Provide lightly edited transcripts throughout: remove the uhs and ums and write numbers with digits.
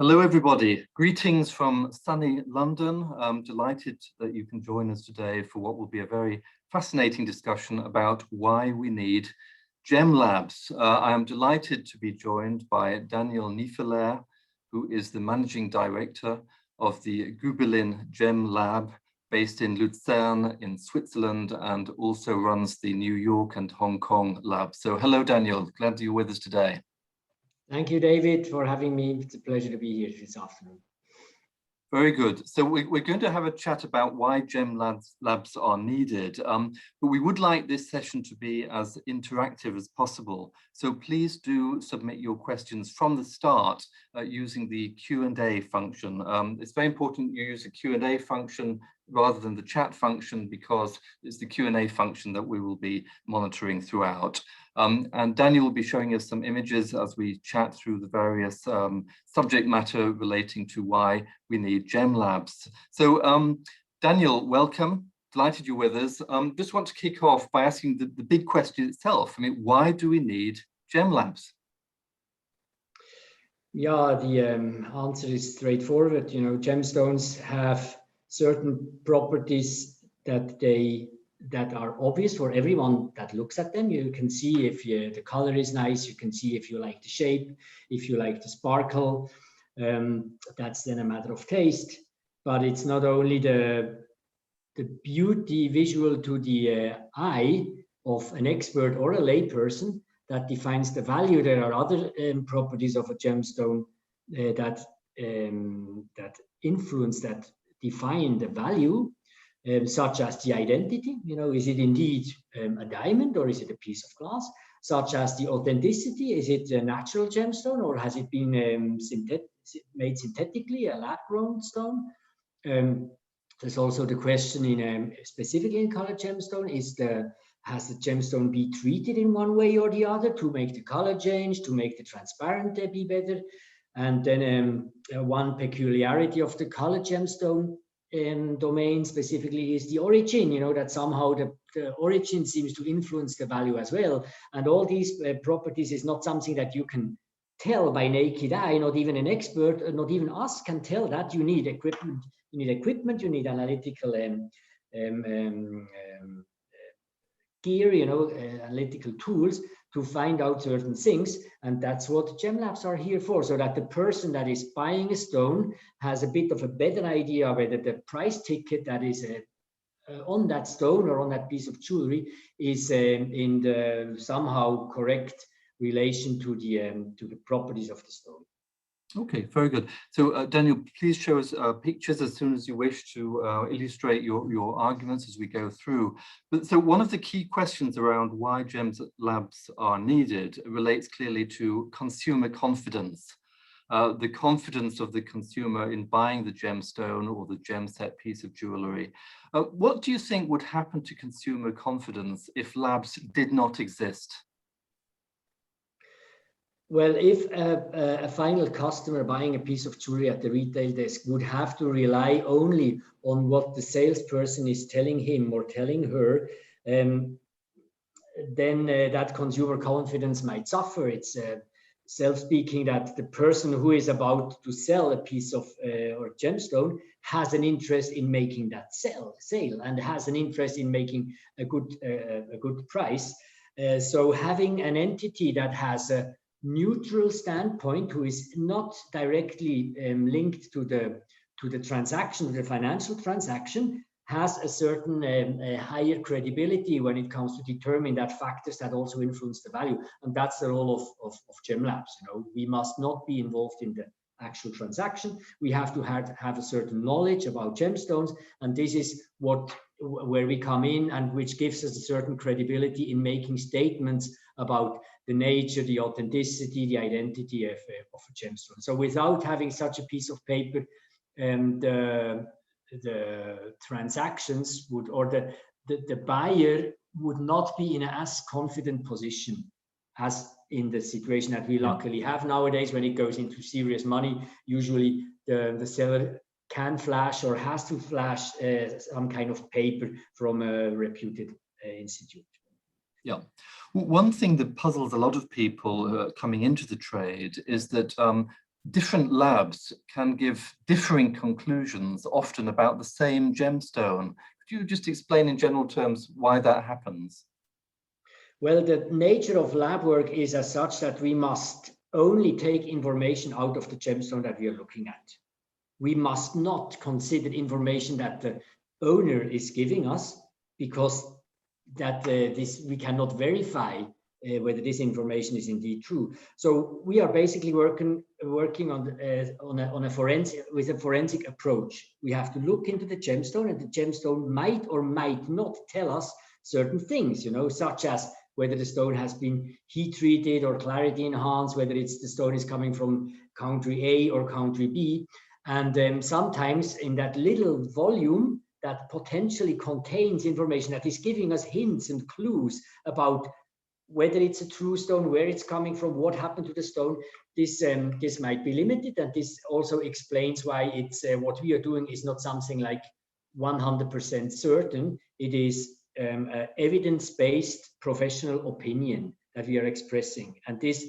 Hello, everybody. Greetings from sunny London. I'm delighted that you can join us today for what will be a very fascinating discussion about why we need gem labs. I am delighted to be joined by Daniel Nyfeler, who is the managing director of the Gübelin Gem Lab based in Lucerne in Switzerland, and also runs the New York and Hong Kong lab. So hello, Daniel. Glad you're with us today. Thank you, David, for having me. It's a pleasure to be here this afternoon. Very good. So we're going to have a chat about why gem labs are needed, but we would like this session to be as interactive as possible. So please do submit your questions from the start using the Q&A function. It's very important you use the Q&A function rather than the chat function, because it's the Q&A function that we will be monitoring throughout. And Daniel will be showing us some images as we chat through the various subject matter relating to why we need gem labs. So Daniel, welcome. Delighted you're with us. Just want to kick off by asking the big question itself. I mean, why do we need gem labs? Yeah, the answer is straightforward. You know, gemstones have certain properties that are obvious for everyone that looks at them. You can see if the color is nice, you can see if you like the shape, if you like the sparkle. That's then a matter of taste. But it's not only the beauty visual to the eye of an expert or a layperson that defines the value. There are other properties of a gemstone that influence, that define the value, such as the identity. You know, is it indeed a diamond or is it a piece of glass? Such as the authenticity, is it a natural gemstone or has it been made synthetically, a lab-grown stone? There's also the question in specifically in colored gemstone, has the gemstone be treated in one way or the other to make the color change, to make the transparent be better? And then one peculiarity of the colored gemstone domain specifically is the origin, you know, that somehow the origin seems to influence the value as well. And all these properties is not something that you can tell by naked eye. Not even an expert, not even us can tell that. You need equipment, you need analytical gear, you know, analytical tools to find out certain things. And that's what gem labs are here for, so that the person that is buying a stone has a bit of a better idea whether the price ticket that is on that stone or on that piece of jewelry is in the somehow correct relation to the properties of the stone. Okay, very good. So Daniel, please show us pictures as soon as you wish to illustrate your arguments as we go through. But so one of the key questions around why gem labs are needed relates clearly to consumer confidence. The confidence of the consumer in buying the gemstone or the gem set piece of jewellery. What do you think would happen to consumer confidence if labs did not exist? Well, if a final customer buying a piece of jewelry at the retail desk would have to rely only on what the salesperson is telling him or telling her, then that consumer confidence might suffer. It's self-speaking that the person who is about to sell a piece of or gemstone has an interest in making that sale and has an interest in making a good price. So having an entity that has a neutral standpoint, who is not directly linked to the transaction, the financial transaction, has a certain higher credibility when it comes to determine that factors that also influence the value. And that's the role of gem labs. You know, we must not be involved in the actual transaction. We have to have a certain knowledge about gemstones, and this is where we come in, and which gives us a certain credibility in making statements about the nature, the authenticity, the identity of a gemstone. So without having such a piece of paper, the transactions would, or the buyer would not be in as confident position as in the situation that we luckily have nowadays. When it goes into serious money, usually the seller can flash or has to flash some kind of paper from a reputed institute. Yeah. One thing that puzzles a lot of people coming into the trade is that different labs can give differing conclusions, often about the same gemstone. Could you just explain in general terms why that happens? Well, the nature of lab work is as such that we must only take information out of the gemstone that we are looking at. We must not consider information that the owner is giving us, because that this we cannot verify whether this information is indeed true. So we are basically working on a forensic approach. We have to look into the gemstone, and the gemstone might or might not tell us certain things, you know, such as whether the stone has been heat treated or clarity enhanced, whether the stone is coming from country A or country B. And sometimes in that little volume that potentially contains information that is giving us hints and clues about whether it's a true stone, where it's coming from, what happened to the stone, this might be limited. And this also explains why it's what we are doing is not something like 100% certain. It is evidence-based professional opinion that we are expressing. And this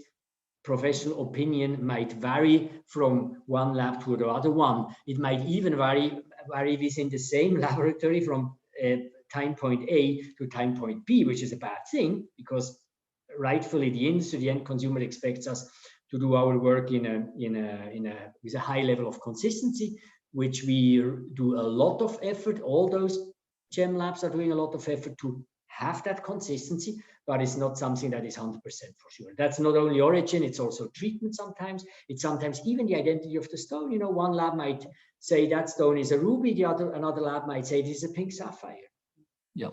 professional opinion might vary from one lab to the other one. It might even vary within the same laboratory from time point A to time point B, which is a bad thing, because rightfully the industry, the end consumer, expects us to do our work with a high level of consistency, which we do a lot of effort. All those gem labs are doing a lot of effort to have that consistency, but it's not something that is 100% for sure. That's not only origin, it's also treatment sometimes. It's sometimes even the identity of the stone. You know, one lab might say that stone is a ruby, another lab might say this is a pink sapphire. Yeah.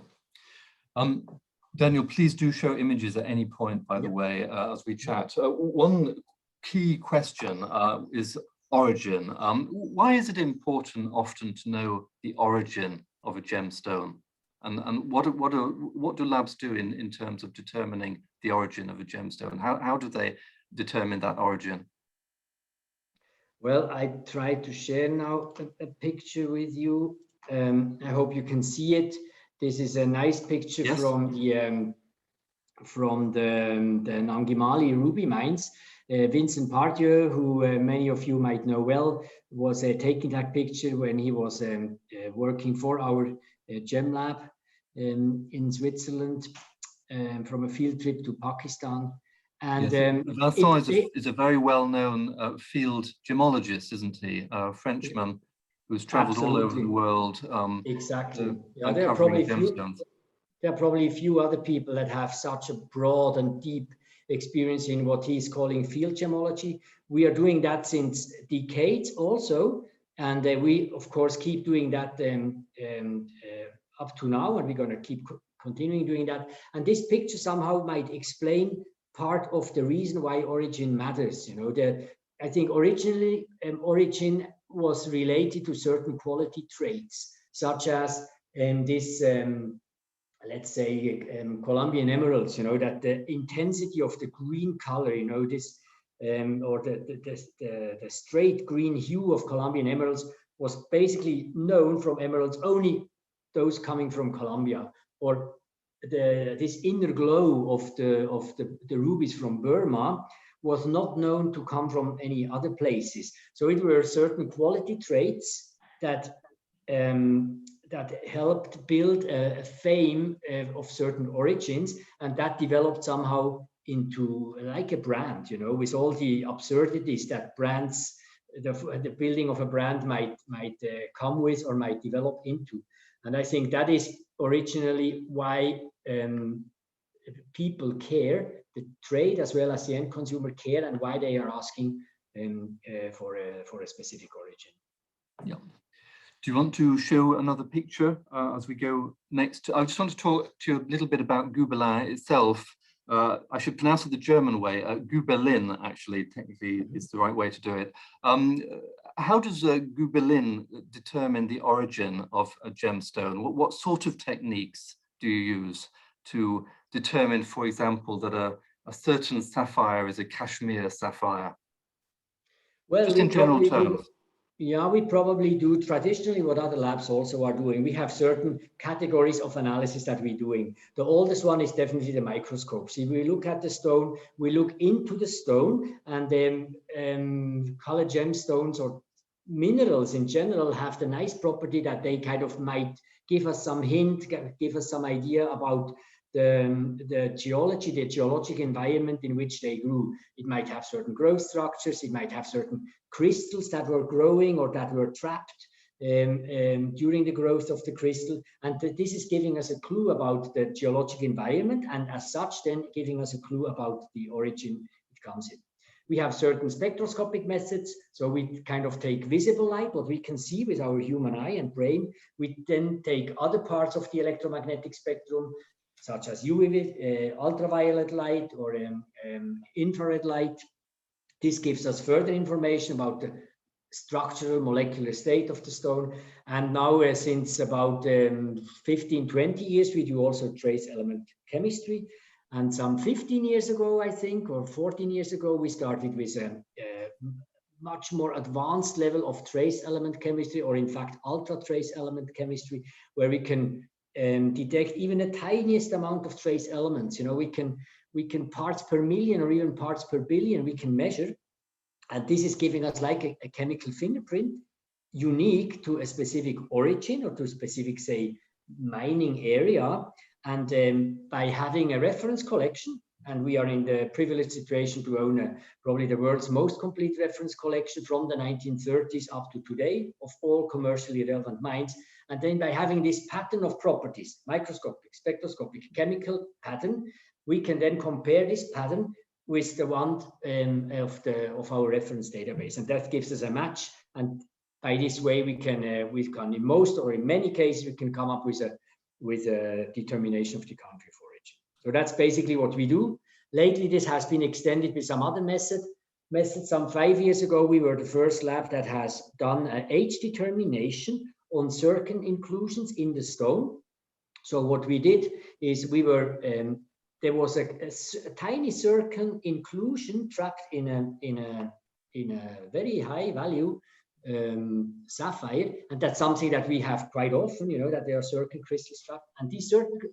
Daniel, please do show images at any point, by the way, as we chat. One key question is origin. Why is it important often to know the origin of a gemstone? And what do labs do in terms of determining the origin of a gemstone? How do they determine that origin? Well, I try to share now a picture with you. I hope you can see it. This is a nice picture from the Nangimali ruby mines. Vincent Parker, who many of you might know well, was taking that picture when he was working for our gem lab in Switzerland from a field trip to Pakistan. And Vincent is a very well-known field gemologist, isn't he? A Frenchman who's traveled all over the world. Exactly. Yeah, uncovering gemstones. There are probably a few other people that have such a broad and deep experience in what he's calling field gemology. We are doing that since decades also, and we of course keep doing that up to now, and we're going to keep continuing doing that. And this picture somehow might explain part of the reason why origin matters. You know, I think originally origin was related to certain quality traits, such as this let's say Colombian emeralds, you know, that the intensity of the green color, you know, this or the straight green hue of Colombian emeralds was basically known from emeralds only those coming from Colombia, or this inner glow of the rubies from Burma was not known to come from any other places. So it were certain quality traits that that helped build a fame of certain origins, and that developed somehow into like a brand, you know, with all the absurdities that brands, the building of a brand might come with or might develop into. And I think that is originally why people care, the trade as well as the end consumer care, and why they are asking for a specific origin. Yeah. Do you want to show another picture as we go next? I just want to talk to you a little bit about Gübelin itself. I should pronounce it the German way. Gübelin, actually, technically, is the right way to do it. How does Gübelin determine the origin of a gemstone? What sort of techniques do you use to determine, for example, that a certain sapphire is a Kashmir sapphire? Well, just in general terms. Yeah, we probably do traditionally what other labs also are doing. We have certain categories of analysis that we're doing. The oldest one is definitely the microscope. See, we look at the stone, we look into the stone, and then colored gemstones or minerals in general have the nice property that they kind of might give us some hint, give us some idea about the geology, the geologic environment in which they grew. It might have certain growth structures, it might have certain crystals that were growing or that were trapped during the growth of the crystal. And this is giving us a clue about the geologic environment, and as such then giving us a clue about the origin it comes in. We have certain spectroscopic methods. So we kind of take visible light, what we can see with our human eye and brain. We then take other parts of the electromagnetic spectrum, such as UV, ultraviolet light, or infrared light. This gives us further information about the structural molecular state of the stone. And now since about 15, 20 years, we do also trace element chemistry. And some 15 years ago, I think, or 14 years ago, we started with a much more advanced level of trace element chemistry, or in fact, ultra trace element chemistry, where we can detect even the tiniest amount of trace elements. You know, we can parts per million or even parts per billion, we can measure. And this is giving us like a chemical fingerprint, unique to a specific origin or to a specific, say, mining area. And by having a reference collection, and we are in the privileged situation to own probably the world's most complete reference collection from the 1930s up to today of all commercially relevant mines. And then by having this pattern of properties, microscopic, spectroscopic, chemical pattern, we can then compare this pattern with the one of our reference database, and that gives us a match. And by this way, we can in most or in many cases we can come up with a determination of the country of origin. So that's basically what we do. Lately, this has been extended with some other methods. Some 5 years ago, we were the first lab that has done an age determination on certain inclusions in the stone. So what we did is we were there was a tiny certain inclusion trapped in a very high value sapphire, and that's something that we have quite often. You know that there are certain crystals trapped, and these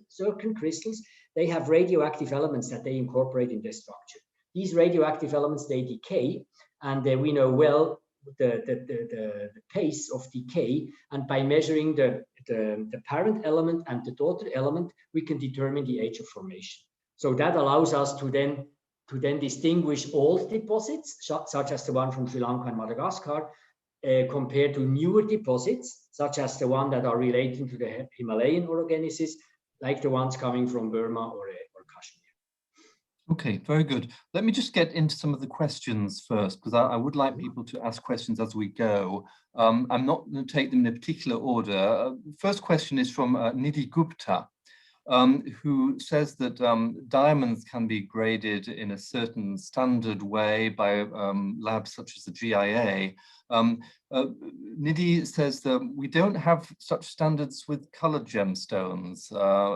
certain crystals, they have radioactive elements that they incorporate in their structure. These radioactive elements, they decay, and we know well the pace of decay, and by measuring the parent element and the daughter element, we can determine the age of formation. So that allows us to then distinguish old deposits, such as the one from Sri Lanka and Madagascar, compared to newer deposits, such as the one that are relating to the Himalayan orogenesis, like the ones coming from Burma or Kashmir. Okay, very good. Let me just get into some of the questions first, because I would like people to ask questions as we go. I'm not going to take them in a particular order. First question is from Nidhi Gupta, who says that diamonds can be graded in a certain standard way by labs such as the GIA. Nidhi says that we don't have such standards with colored gemstones.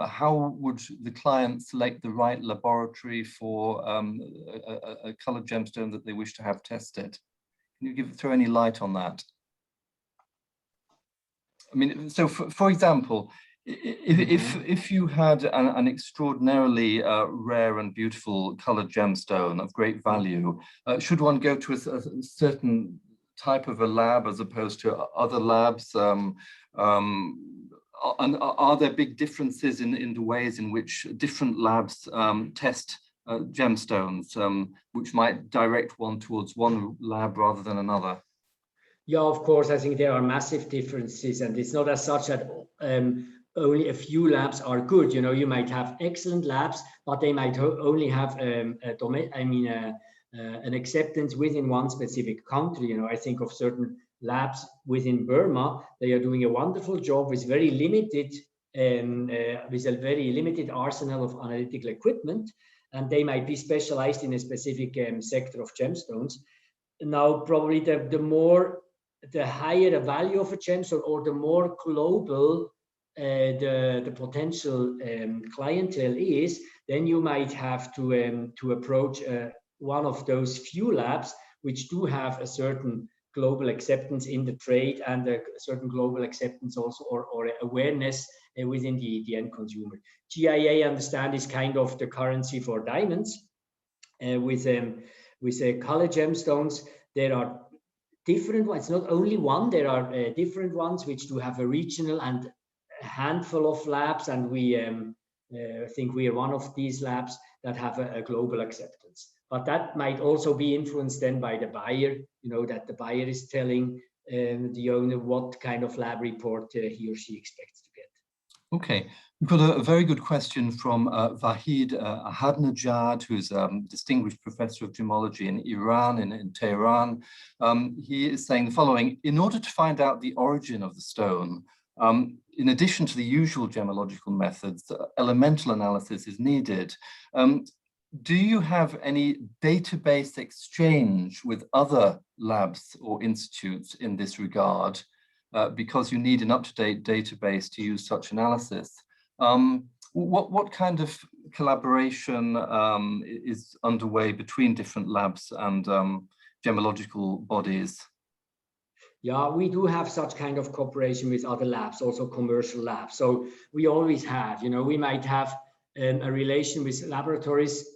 How would the client select the right laboratory for a colored gemstone that they wish to have tested? Can you throw any light on that? I mean, so for example, if you had an extraordinarily rare and beautiful colored gemstone of great value, should one go to a certain type of a lab as opposed to other labs? And are there big differences in the ways in which different labs test gemstones, which might direct one towards one lab rather than another? Yeah, of course, I think there are massive differences, and it's not as such that only a few labs are good. You know, you might have excellent labs, but they might only have an acceptance within one specific country. You know, I think of certain labs within Burma. They are doing a wonderful job with very limited, with a very limited arsenal of analytical equipment, and they might be specialized in a specific sector of gemstones. Now, probably the higher the value of a gemstone, or the more global the potential clientele is, then you might have to approach one of those few labs which do have a certain global acceptance in the trade and a certain global acceptance also, or awareness within the end consumer. GIA, understand, is kind of the currency for diamonds. With color gemstones, there are different ones. It's not only one, there are different ones which do have a regional and a handful of labs, and we think we are one of these labs that have a global acceptance. But that might also be influenced then by the buyer, that the buyer is telling the owner what kind of lab report he or she expects to get. Okay, we've got a very good question from Vahid Ahadnejad, who's a distinguished professor of gemology in Iran, in Tehran. He is saying the following: in order to find out the origin of the stone, in addition to the usual gemological methods, elemental analysis is needed. Do you have any database exchange with other labs or institutes in this regard? Because you need an up-to-date database to use such analysis. What kind of collaboration is underway between different labs and gemological bodies? Yeah, we do have such kind of cooperation with other labs, also commercial labs. So we always have, we might have a relation with laboratories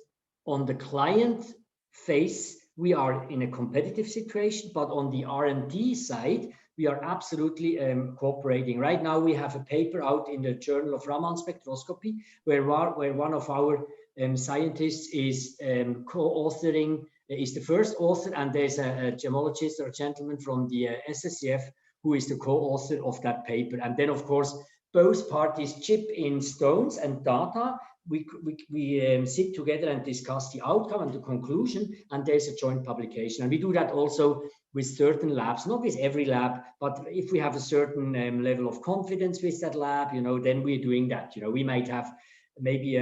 on the client face. We are in a competitive situation, but on the R&D side, we are absolutely cooperating. Right now, we have a paper out in the Journal of Raman Spectroscopy, where one of our scientists is co-authoring, is the first author, and there's a gemologist or a gentleman from the SSCF who is the co-author of that paper. And then, of course, both parties chip in stones and data. We sit together and discuss the outcome and the conclusion, and there's a joint publication. And we do that also with certain labs, not with every lab, but if we have a certain level of confidence with that lab, then we're doing that. We might have maybe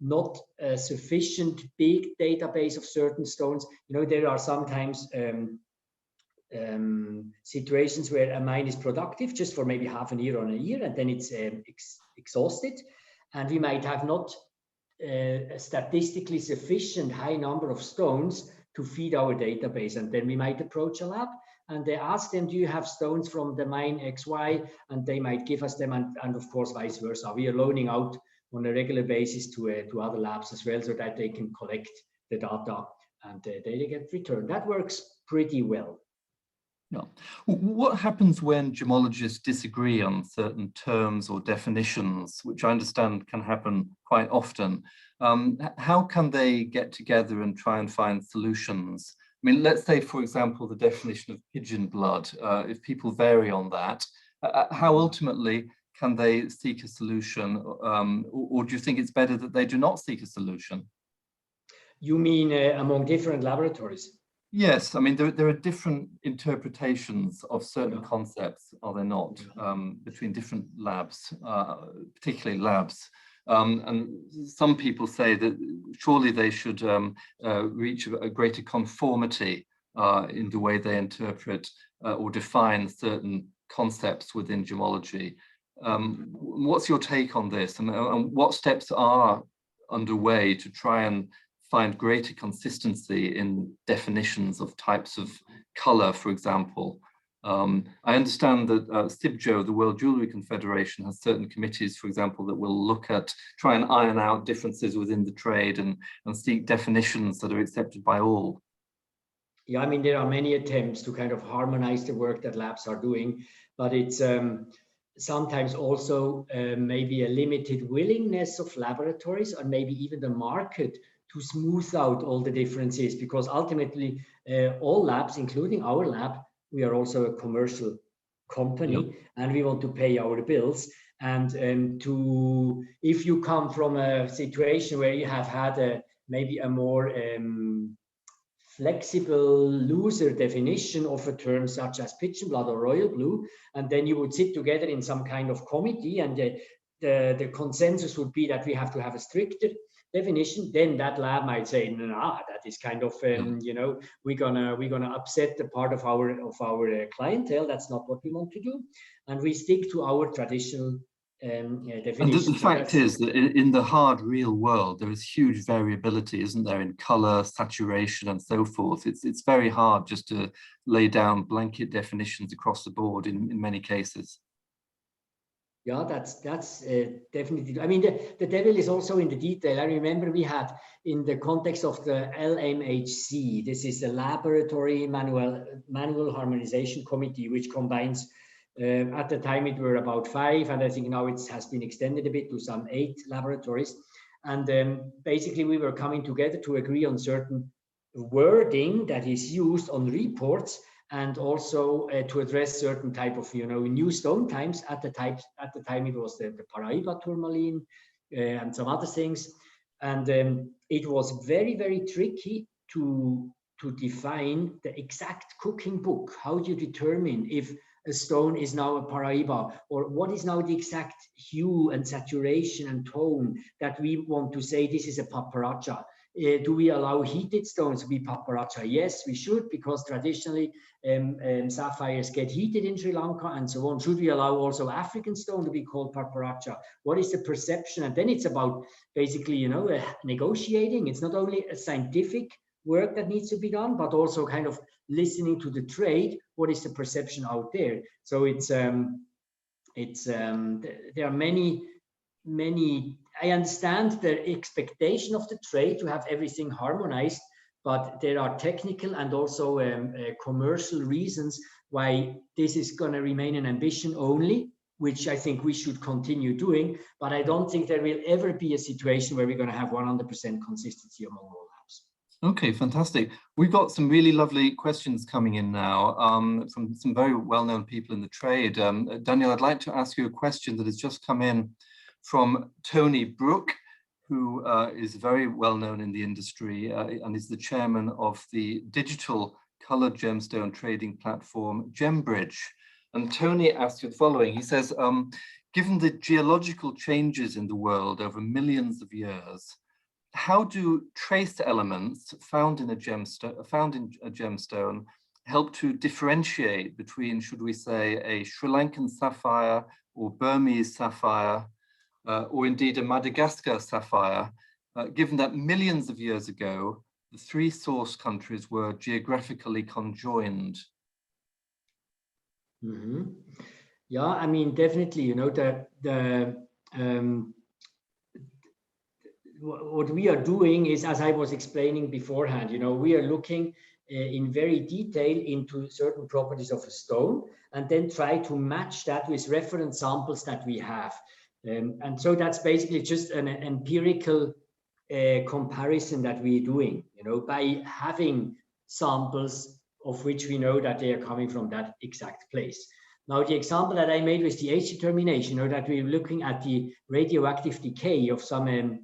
not a sufficient big database of certain stones. There are sometimes situations where a mine is productive just for maybe half a year or a year, and then it's exhausted. And we might have not a statistically sufficient high number of stones to feed our database. And then we might approach a lab and they ask them, do you have stones from the mine XY? And they might give us them, and of course, vice versa. We are loaning out on a regular basis to other labs as well, so that they can collect the data and they get returned. That works pretty well. Yeah. What happens when gemologists disagree on certain terms or definitions, which I understand can happen quite often? How can they get together and try and find solutions? I mean, let's say, for example, the definition of pigeon blood, if people vary on that, how ultimately can they seek a solution? Or do you think it's better that they do not seek a solution? You mean among different laboratories? Yes, I mean, there are different interpretations of certain concepts, are there not, between different labs, particularly labs. And some people say that surely they should reach a greater conformity in the way they interpret or define certain concepts within gemology. What's your take on this, and what steps are underway to try and find greater consistency in definitions of types of color, for example? I understand that SIBJO, the World Jewellery Confederation, has certain committees, for example, that will try and iron out differences within the trade and seek definitions that are accepted by all. Yeah, I mean, there are many attempts to kind of harmonize the work that labs are doing, but it's sometimes also maybe a limited willingness of laboratories, or maybe even the market, to smooth out all the differences, because ultimately all labs, including our lab, we are also a commercial company, and we want to pay our bills. And if you come from a situation where you have had maybe a more flexible, looser definition of a term such as pigeon blood or royal blue, and then you would sit together in some kind of committee, and the consensus would be that we have to have a stricter definition, then that lab might say, nah, that is kind of we're gonna upset the part of our clientele. That's not what we want to do, and we stick to our traditional And the definition. fact is that in the hard real world, there is huge variability, isn't there, in color, saturation, and so forth. It's very hard just to lay down blanket definitions across the board in many cases. Yeah, that's definitely. I mean, the devil is also in the detail. I remember we had, in the context of the LMHC, this is the Laboratory Manual Harmonization Committee, which combines, at the time it were about 5, and I think now it has been extended a bit to some 8 laboratories. And basically we were coming together to agree on certain wording that is used on reports, and also to address certain type of, new stone types. At the time it was the Paraíba tourmaline and some other things. And it was very, very tricky to define the exact cooking book. How do you determine if a stone is now a Paraíba, or what is now the exact hue and saturation and tone that we want to say this is a paparacha? Do we allow heated stones to be paparacha? Yes, we should, because traditionally sapphires get heated in Sri Lanka and so on. Should we allow also African stone to be called paparacha? What is the perception? And then it's about basically, negotiating. It's not only a scientific work that needs to be done, but also kind of listening to the trade. What is the perception out there? So there are many. I understand the expectation of the trade to have everything harmonized, but there are technical and also commercial reasons why this is going to remain an ambition only, which I think we should continue doing. But I don't think there will ever be a situation where we're going to have 100% consistency among all labs. Okay, fantastic. We've got some really lovely questions coming in now from some very well-known people in the trade. Daniel, I'd like to ask you a question that has just come in from Tony Brough, who is very well known in the industry and is the chairman of the digital colored gemstone trading platform GemBridge. And Tony asks you the following. He says, given the geological changes in the world over millions of years, how do trace elements found in a gemstone help to differentiate between, should we say, a Sri Lankan sapphire or Burmese sapphire, or indeed a Madagascar sapphire, given that millions of years ago, the 3 source countries were geographically conjoined? Mm-hmm. Yeah, I mean, definitely, what we are doing is, as I was explaining beforehand, we are looking in very detail into certain properties of a stone, and then try to match that with reference samples that we have. And so that's basically just an empirical comparison that we're doing, by having samples of which we know that they are coming from that exact place. Now, the example that I made with the age determination, that we're looking at the radioactive decay of some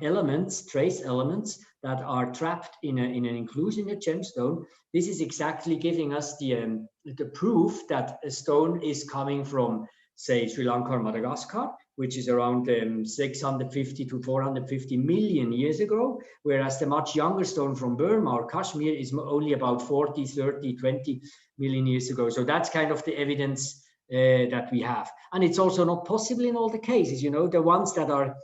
elements, trace elements that are trapped in an inclusion in a gemstone. This is exactly giving us the proof that a stone is coming from, say, Sri Lanka or Madagascar, which is around 650 to 450 million years ago, whereas the much younger stone from Burma or Kashmir is only about 40, 30, 20 million years ago. So that's kind of the evidence that we have. And it's also not possible in all the cases, the ones that are,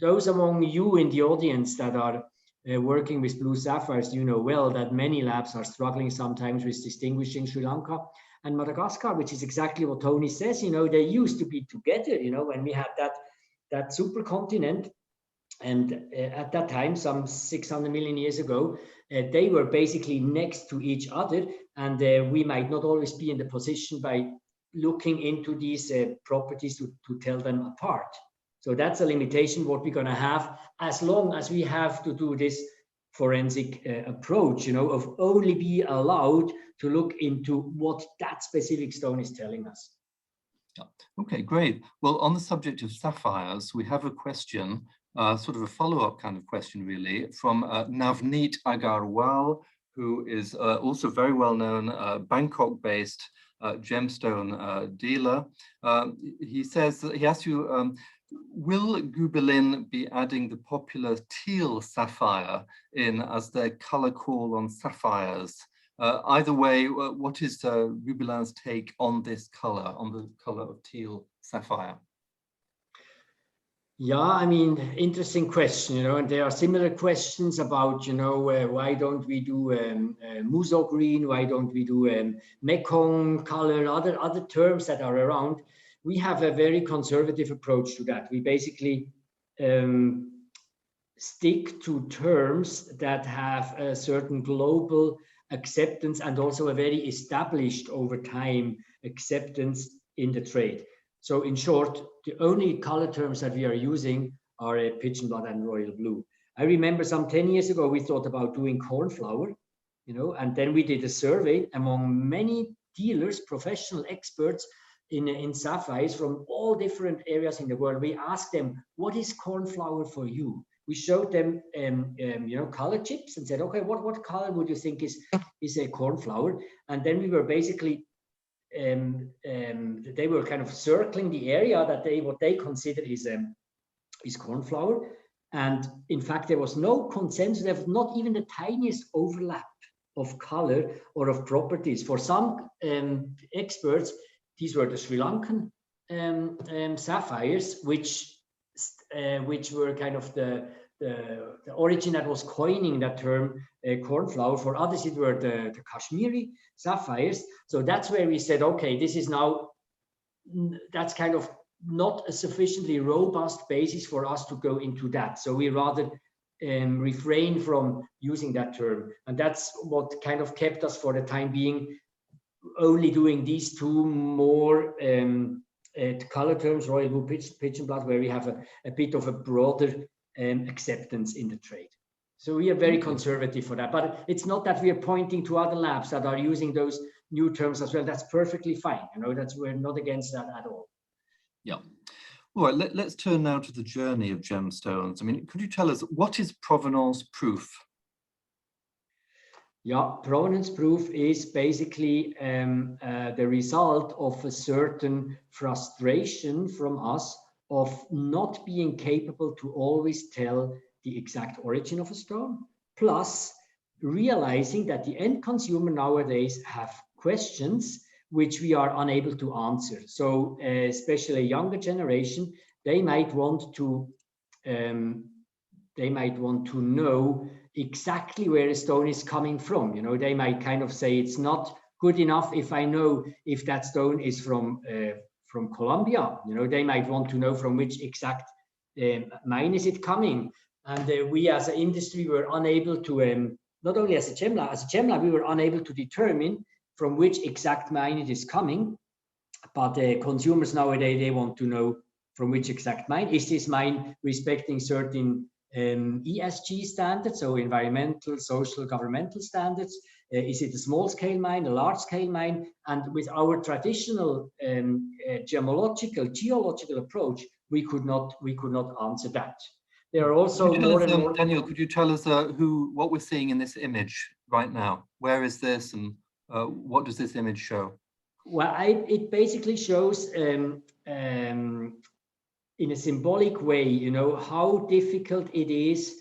those among you in the audience that are working with blue sapphires, well that many labs are struggling sometimes with distinguishing Sri Lanka and Madagascar, which is exactly what Tony says. They used to be together, when we had that supercontinent. And at that time, some 600 million years ago, they were basically next to each other. And we might not always be in the position by looking into these properties to tell them apart. So that's a limitation what we're going to have as long as we have to do this forensic approach, of only be allowed to look into what that specific stone is telling us. Yeah. Okay, great. Well, on the subject of sapphires, we have a question, sort of a follow-up kind of question, really, from Navneet Agarwal, who is also very well-known Bangkok-based gemstone dealer. He says, he asks you, will Gübelin be adding the popular teal sapphire in as their color call on sapphires? Either way, what is Gübelin's take on this color, on the color of teal sapphire? Yeah, I mean, interesting question, and there are similar questions about, why don't we do Muso green? Why don't we do Mekong color? Other terms that are around. We have a very conservative approach to that. We basically stick to terms that have a certain global acceptance and also a very established over time acceptance in the trade. So in short, the only color terms that we are using are pigeon blood and royal blue. I remember some 10 years ago, we thought about doing cornflower, and then we did a survey among many dealers, professional experts in sapphires from all different areas in the world. We asked them, what is cornflower for you? We showed them, color chips and said, okay, what color would you think is a cornflower? And then we were basically they were kind of circling the area that what they consider is cornflower. And in fact, there was no consensus. There was not even the tiniest overlap of color or of properties. For some experts, these were the Sri Lankan sapphires, which were kind of the origin that was coining that term cornflower. For others, it were the Kashmiri sapphires. So that's where we said, okay, this is now, that's kind of not a sufficiently robust basis for us to go into that. So we rather refrain from using that term. And that's what kind of kept us for the time being only doing these two more color terms, royal blue, pigeon blood, where we have a bit of a broader acceptance in the trade. So we are very conservative for that, but it's not that we are pointing to other labs that are using those new terms as well. That's perfectly fine. We're not against that at all. Yeah. All right, let's turn now to the journey of gemstones. I mean, could you tell us, what is provenance proof? Yeah, provenance proof is basically the result of a certain frustration from us of not being capable to always tell the exact origin of a stone, plus realizing that the end consumer nowadays have questions which we are unable to answer. So especially a younger generation, they might want to know exactly where a stone is coming from. They might kind of say it's not good enough if I know if that stone is from Colombia. They might want to know from which exact mine is it coming. And we as an industry were unable to, not only as a gem lab, we were unable to determine from which exact mine it is coming. But consumers nowadays, they want to know from which exact mine. Is this mine respecting certain ESG standards, so environmental, social, governmental standards? Is it a small-scale mine, a large-scale mine? And with our traditional geological approach, we could not answer that. There are also more and more. Daniel, could you tell us what we're seeing in this image right now? Where is this, and what does this image show? Well, it basically shows in a symbolic way, how difficult it is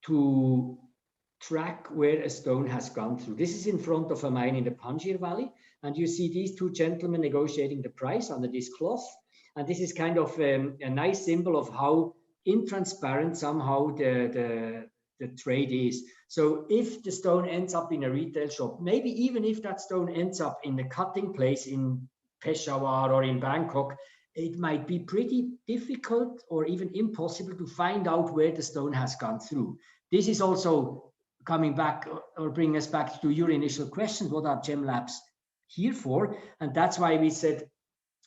to track where a stone has gone through. This is in front of a mine in the Panjshir Valley, and you see these two gentlemen negotiating the price under this cloth. And this is kind of a nice symbol of how intransparent somehow the trade is. So if the stone ends up in a retail shop, maybe even if that stone ends up in a cutting place in Peshawar or in Bangkok, it might be pretty difficult or even impossible to find out where the stone has gone through. This is also coming back or bringing us back to your initial question, what are gem labs here for? And that's why we said,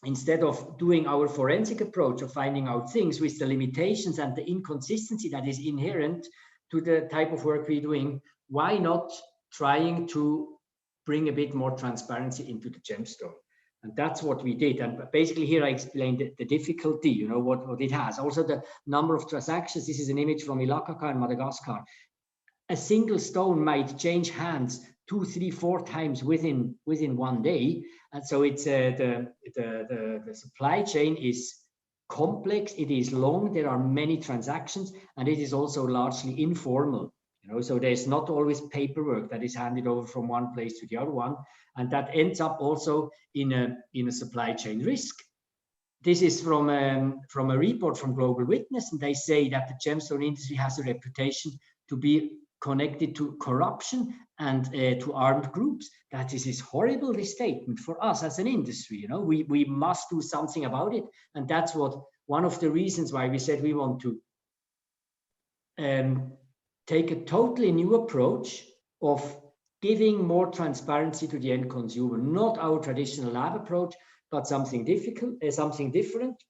instead of doing our forensic approach of finding out things with the limitations and the inconsistency that is inherent to the type of work we're doing, why not trying to bring a bit more transparency into the gemstone? And that's what we did. And basically here I explained the difficulty, what it has. Also the number of transactions. This is an image from Ilakaka in Madagascar. A single stone might change hands 2, 3, 4 times within 1 day. And so it's the supply chain is complex, it is long, there are many transactions, and it is also largely informal. You know, so there's not always paperwork that is handed over from one place to the other one, and that ends up also in a supply chain risk. This is from a report from Global Witness, and they say that the gemstone industry has a reputation to be connected to corruption and to armed groups. That is horrible, this statement for us as an industry. You know, we must do something about it, and that's what one of the reasons why we said we want to take a totally new approach of giving more transparency to the end consumer, not our traditional lab approach, but something different,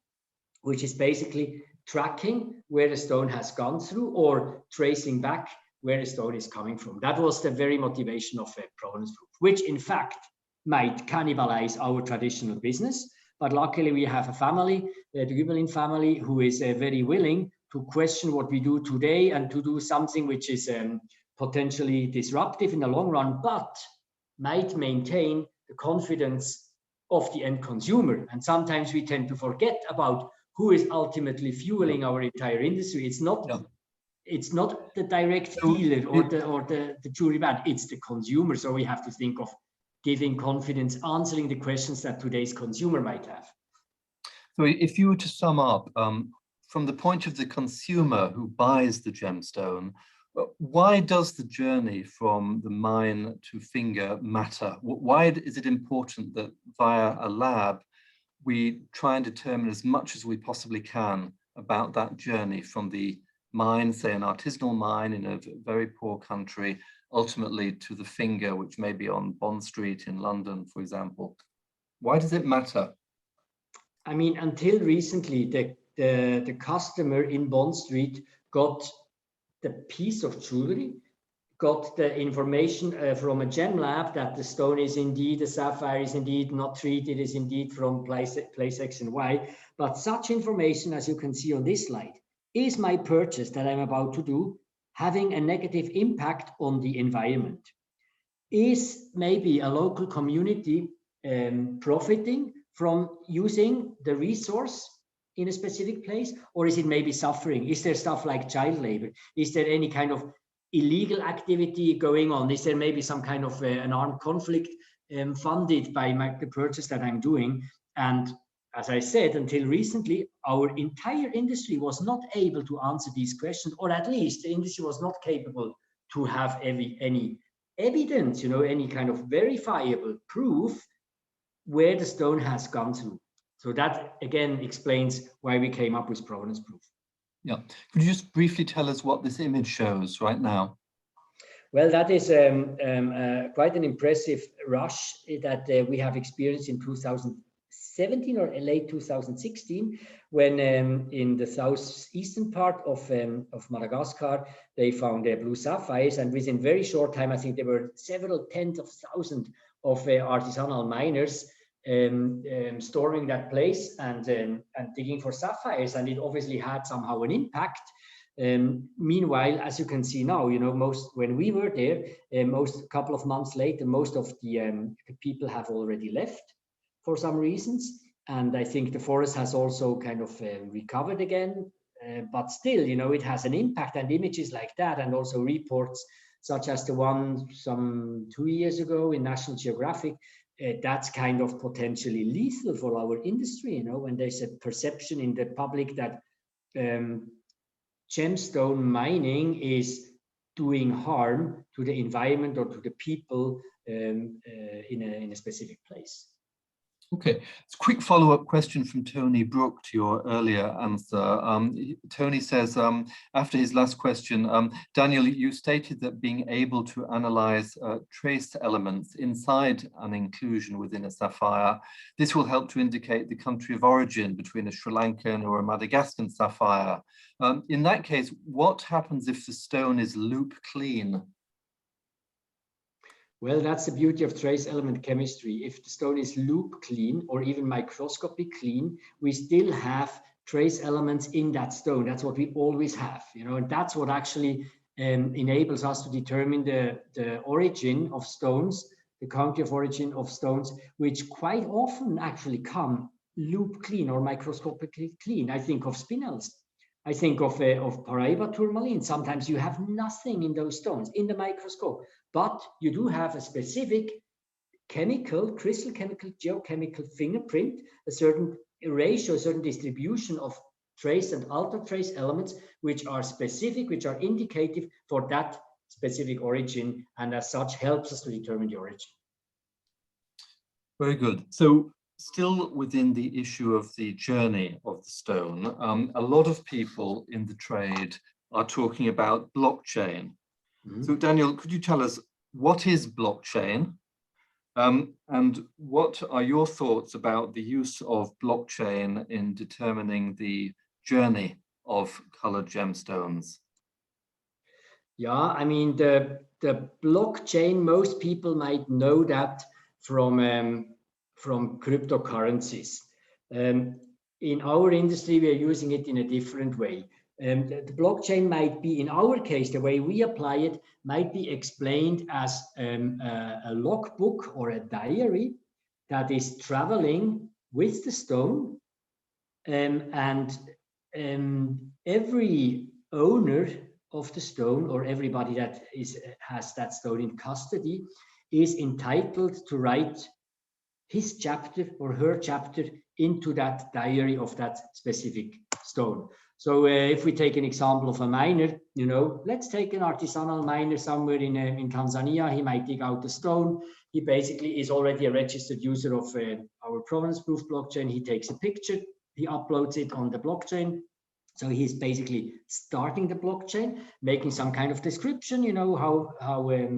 which is basically tracking where the stone has gone through or tracing back where the stone is coming from. That was the very motivation of Provenance Proof, which in fact might cannibalize our traditional business. But luckily we have a family, the Gübelin family, who is very willing to question what we do today and to do something which is potentially disruptive in the long run, but might maintain the confidence of the end consumer. And sometimes we tend to forget about who is ultimately fueling our entire industry. It's not the direct dealer or the jewelry brand, it's the consumer. So we have to think of giving confidence, answering the questions that today's consumer might have. So if you were to sum up, from the point of the consumer who buys the gemstone, why does the journey from the mine to finger matter? Why is it important that via a lab, we try and determine as much as we possibly can about that journey from the mine, say an artisanal mine in a very poor country, ultimately to the finger, which may be on Bond Street in London, for example? Why does it matter? I mean, until recently, the customer in Bond Street got the piece of jewelry, got the information from a gem lab that the stone is indeed, the sapphire is indeed not treated, is indeed from place X and Y. But such information, as you can see on this slide, is my purchase that I'm about to do having a negative impact on the environment? Is maybe a local community profiting from using the resource in a specific place, or is it maybe suffering? Is there stuff like child labor? Is there any kind of illegal activity going on? Is there maybe some kind of an armed conflict funded by the purchase that I'm doing? And as I said, until recently, our entire industry was not able to answer these questions, or at least the industry was not capable to have any evidence, you know, any kind of verifiable proof where the stone has gone through. So that again explains why we came up with Provenance Proof. Yeah, could you just briefly tell us what this image shows right now? Well, that is quite an impressive rush that we have experienced in 2017 or late 2016, when in the southeastern part of Madagascar, they found blue sapphires, and within very short time, I think there were several tens of thousands of artisanal miners storming that place and digging for sapphires, and it obviously had somehow an impact. Meanwhile, as you can see now, you know, when we were there, a couple of months later, most of the people have already left for some reasons, and I think the forest has also kind of recovered again. But still, you know, it has an impact, and images like that, and also reports such as the one some 2 years ago in National Geographic. That's kind of potentially lethal for our industry, you know, when there's a perception in the public that gemstone mining is doing harm to the environment or to the people in a specific place. Okay, it's a quick follow-up question from Tony Brough to your earlier answer. Tony says, after his last question, Daniel, you stated that being able to analyze trace elements inside an inclusion within a sapphire, this will help to indicate the country of origin between a Sri Lankan or a Madagascan sapphire. In that case, what happens if the stone is loop clean? Well, that's the beauty of trace element chemistry. If the stone is loop clean or even microscopically clean, we still have trace elements in that stone. That's what we always have, you know, and that's what actually enables us to determine the origin of stones, the country of origin of stones, which quite often actually come loop clean or microscopically clean. I think of spinels. I think of Paraiba tourmaline. Sometimes you have nothing in those stones in the microscope, but you do have a specific chemical, crystal chemical, geochemical fingerprint, a certain ratio, a certain distribution of trace and ultra trace elements, which are specific, which are indicative for that specific origin, and as such helps us to determine the origin. Very good. So still within the issue of the journey of the stone, a lot of people in the trade are talking about blockchain. Mm-hmm. So Daniel, could you tell us what is blockchain? And what are your thoughts about the use of blockchain in determining the journey of colored gemstones? Yeah, I mean, the blockchain, most people might know that from cryptocurrencies. In our industry, we are using it in a different way. The blockchain might be, in our case, the way we apply it, might be explained as a logbook or a diary that is traveling with the stone, and every owner of the stone, or everybody that has that stone in custody, is entitled to write his chapter or her chapter into that diary of that specific stone. So if we take an example of a miner, you know, let's take an artisanal miner somewhere in Tanzania. He might dig out the stone. He basically is already a registered user of our Provenance proof blockchain. He takes a picture, he uploads it on the blockchain. So he's basically starting the blockchain, making some kind of description, you know, how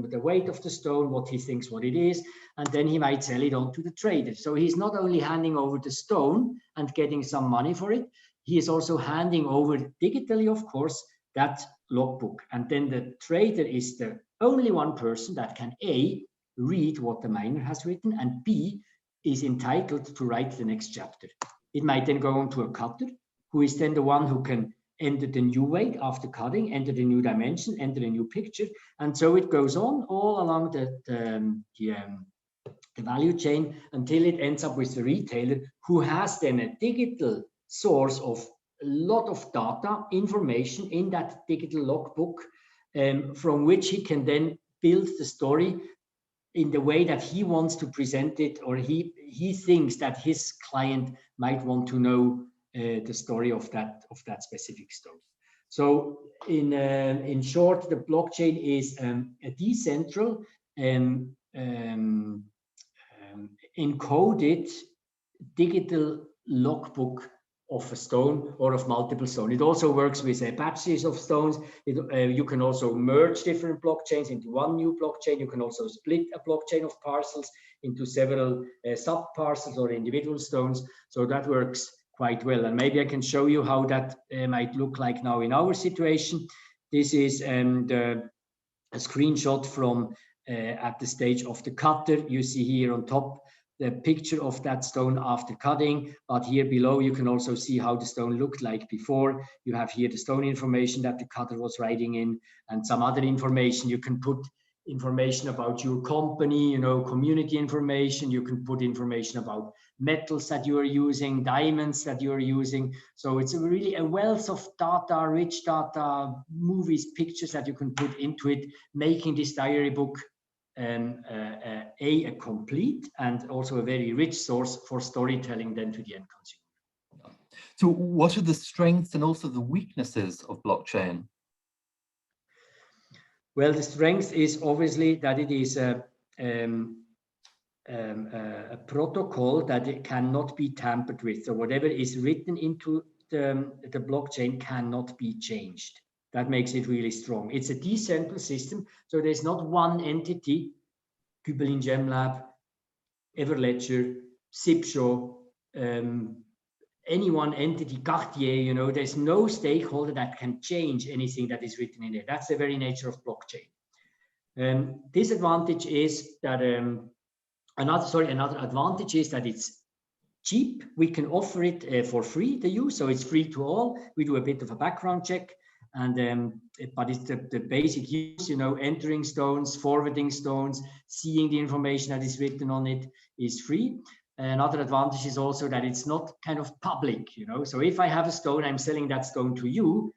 the weight of the stone, what he thinks what it is, and then he might sell it on to the trader. So he's not only handing over the stone and getting some money for it, he is also handing over digitally, of course, that logbook. And then the trader is the only one person that can A, read what the miner has written, and B, is entitled to write the next chapter. It might then go on to a cutter, who is then the one who can enter the new weight after cutting, enter the new dimension, enter a new picture. And so it goes on all along the value chain until it ends up with the retailer, who has then a digital source of a lot of data, information in that digital logbook, from which he can then build the story in the way that he wants to present it, or he thinks that his client might want to know the story of that specific stone. So in short, the blockchain is a decentral encoded digital logbook of a stone or of multiple stones. It also works with batches of stones. You can also merge different blockchains into one new blockchain. You can also split a blockchain of parcels into several sub parcels or individual stones. So that works quite well. And maybe I can show you how that might look like now in our situation. This is a screenshot from at the stage of the cutter. You see here on top the picture of that stone after cutting, but here below you can also see how the stone looked like before. You have here the stone information that the cutter was writing in, and some other information. You can put information about your company, you know, community information. You can put information about metals that you are using, diamonds that you are using. So it's really a wealth of data, rich data, movies, pictures that you can put into it, making this diary book a complete and also a very rich source for storytelling then to the end consumer. So what are the strengths and also the weaknesses of blockchain? Well, the strength is obviously that it is a protocol that it cannot be tampered with. So whatever is written into the blockchain cannot be changed. That makes it really strong. It's a decentralized system, so there's not one entity, Gübelin Gem Lab, Everledger, Zipshow, any one entity, Cartier, you know, there's no stakeholder that can change anything that is written in there. That's the very nature of blockchain. Disadvantage is that another advantage is that it's cheap. We can offer it for free to use, so it's free to all. We do a bit of a background check, and but it's the basic use, you know, entering stones, forwarding stones, seeing the information that is written on it is free. Another advantage is also that it's not kind of public, you know. So if I have a stone, I'm selling that stone to you,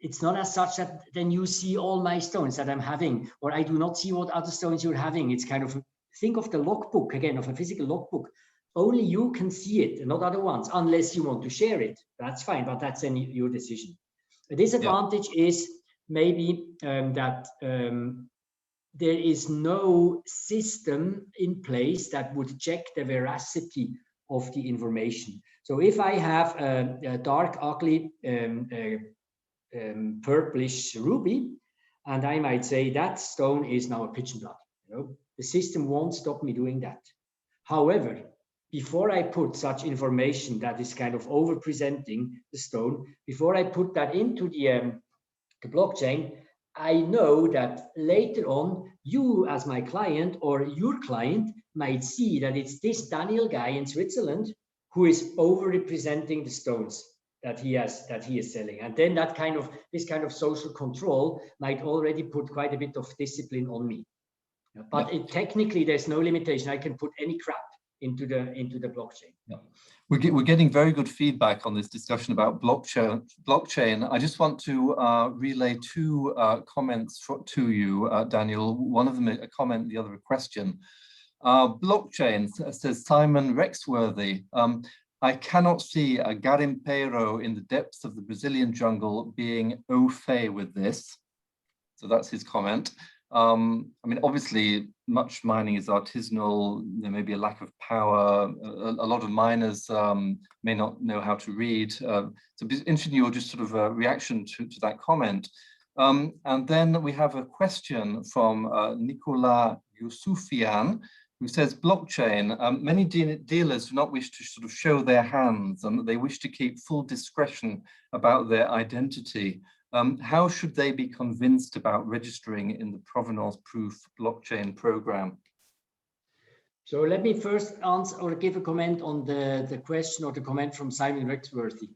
it's not as such that then you see all my stones that I'm having, or I do not see what other stones you're having. It's kind of, think of the logbook again, of a physical logbook. Only you can see it and not other ones, unless you want to share it. That's fine, but that's then your decision. A disadvantage is maybe that there is no system in place that would check the veracity of the information. So if I have a dark, ugly purplish ruby, and I might say that stone is now a pigeon blood, you know, the system won't stop me doing that. However, before I put such information that is kind of over-presenting the stone, before I put that into the blockchain, I know that later on, you as my client or your client might see that it's this Daniel guy in Switzerland who is over-representing the stones that he is selling. And then that kind of, this kind of social control might already put quite a bit of discipline on me. But technically, there's no limitation. I can put any crap into the blockchain. Yeah. We're getting very good feedback on this discussion about blockchain. I just want to relay two comments to you, Daniel. One of them a comment, the other a question. Blockchain, says Simon Rexworthy. I cannot see a garimpero in the depths of the Brazilian jungle being au fait with this. So that's his comment. I mean, obviously, much mining is artisanal. There may be a lack of power. A lot of miners may not know how to read. So it's interesting your just sort of reaction to that comment. And then we have a question from Nicolas Yusufian, who says, blockchain, many dealers do not wish to sort of show their hands, and they wish to keep full discretion about their identity. How should they be convinced about registering in the Provenance Proof blockchain program? So let me first answer or give a comment on the question or the comment from Simon Rexworthy.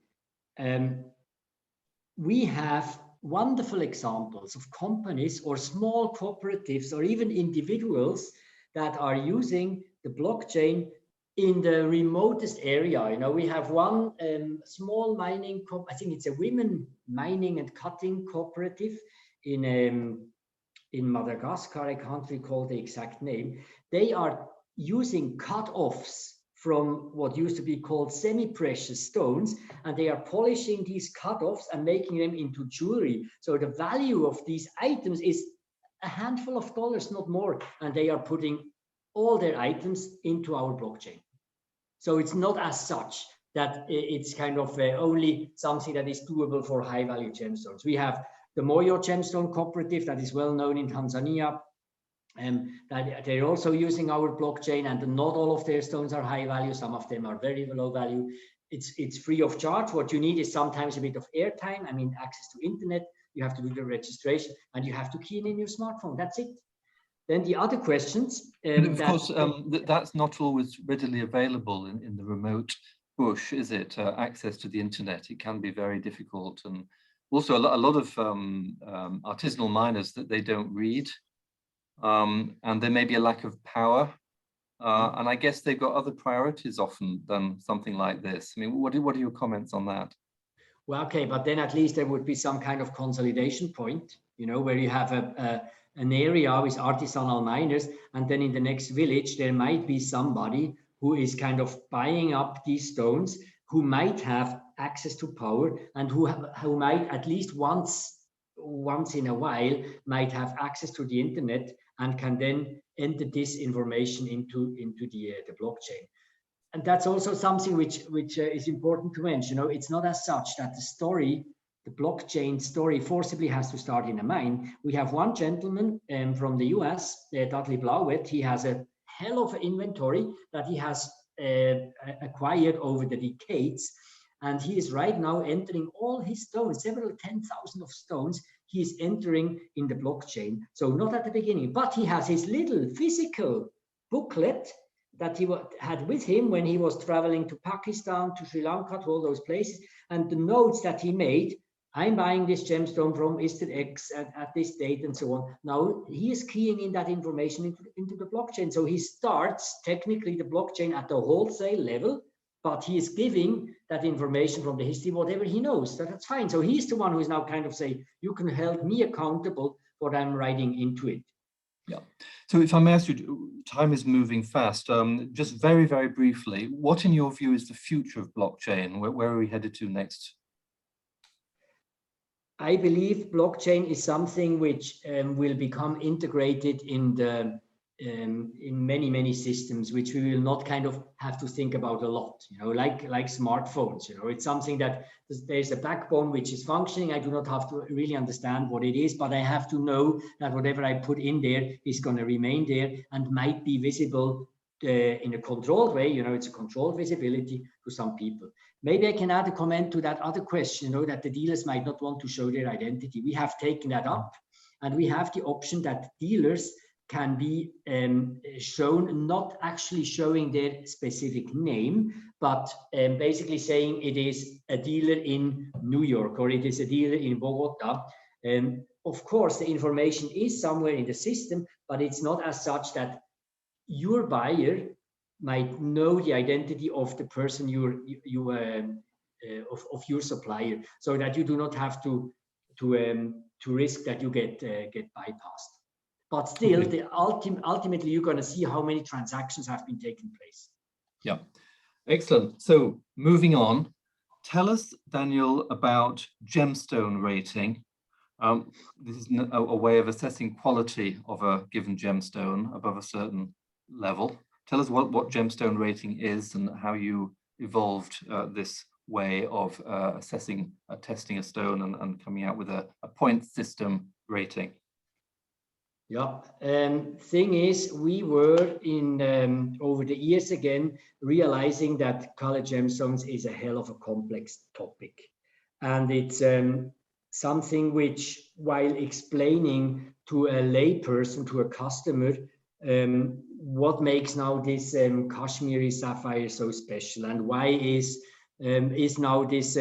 We have wonderful examples of companies or small cooperatives or even individuals that are using the blockchain in the remotest area. You know, we have one small mining, I think it's a women mining and cutting cooperative in Madagascar. I can't recall the exact name. They are using cut-offs from what used to be called semi-precious stones, and they are polishing these cut-offs and making them into jewelry. So the value of these items is a handful of dollars, not more, and they are putting all their items into our blockchain. So it's not as such that it's kind of only something that is doable for high value gemstones. We have the Moyo Gemstone Cooperative that is well known in Tanzania, that they're also using our blockchain, and not all of their stones are high value. Some of them are very low value. It's free of charge. What you need is sometimes a bit of airtime. I mean, access to internet. You have to do the registration, and you have to key in your smartphone. That's it. Then the other questions. Of course, that's not always readily available in the remote bush, is it? Access to the internet, it can be very difficult. And also a lot of artisanal miners that they don't read. And there may be a lack of power. And I guess they've got other priorities often than something like this. I mean, what are your comments on that? Well, okay, but then at least there would be some kind of consolidation point, you know, where you have an area with artisanal miners, and then in the next village, there might be somebody who is kind of buying up these stones, who might have access to power, and who might at least once in a while might have access to the internet and can then enter this information into the blockchain. And that's also something which is important to mention. You know, it's not as such that the blockchain story forcibly has to start in a mine. We have one gentleman from the US, Dudley Blauwet. He has a hell of an inventory that he has acquired over the decades. And he is right now entering all his stones, several 10,000 of stones, he is entering in the blockchain. So not at the beginning, but he has his little physical booklet that he had with him when he was traveling to Pakistan, to Sri Lanka, to all those places. And the notes that he made I'm buying this gemstone from Mr. X at this date and so on. Now he is keying in that information into the blockchain. So he starts technically the blockchain at the wholesale level, but he is giving that information from the history, whatever he knows. That's fine. So he's the one who is now kind of saying, you can hold me accountable for what I'm writing into it. Yeah. So if I may ask you, time is moving fast. Just very, very briefly, what in your view is the future of blockchain? Where are we headed to next? I believe blockchain is something which will become integrated in the in many systems, which we will not kind of have to think about a lot. You know, like smartphones. You know, it's something that there's a backbone which is functioning. I do not have to really understand what it is, but I have to know that whatever I put in there is going to remain there and might be visible in a controlled way. You know, it's a controlled visibility to some people. Maybe I can add a comment to that other question, you know, that the dealers might not want to show their identity. We have taken that up, and we have the option that dealers can be shown, not actually showing their specific name, but basically saying it is a dealer in New York or it is a dealer in Bogota. Of course, the information is somewhere in the system, but it's not as such that your buyer might know the identity of the person of your supplier, so that you do not have to risk that you get bypassed. But still, okay, ultimately, you're going to see how many transactions have been taking place. Yeah, excellent. So moving on, tell us, Daniel, about gemstone rating. This is a way of assessing quality of a given gemstone above a certain level. Tell us what gemstone rating is and how you evolved this way of assessing, testing a stone and coming out with a point system rating. Yeah, thing is, we were in over the years again realizing that colored gemstones is a hell of a complex topic, and it's something which, while explaining to a lay person, to a customer, what makes now this Kashmiri sapphire so special, and why is now this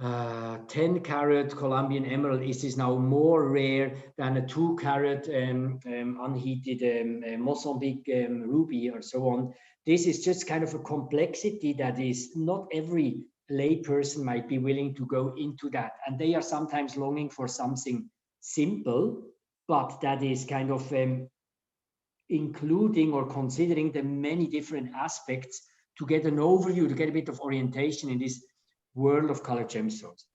10-carat Colombian emerald is now more rare than a 2-carat unheated Mozambique ruby or so on. This is just kind of a complexity that is not every lay person might be willing to go into that, and they are sometimes longing for something simple, but that is kind of including or considering the many different aspects to get an overview, to get a bit of orientation in this world of colored gemstones.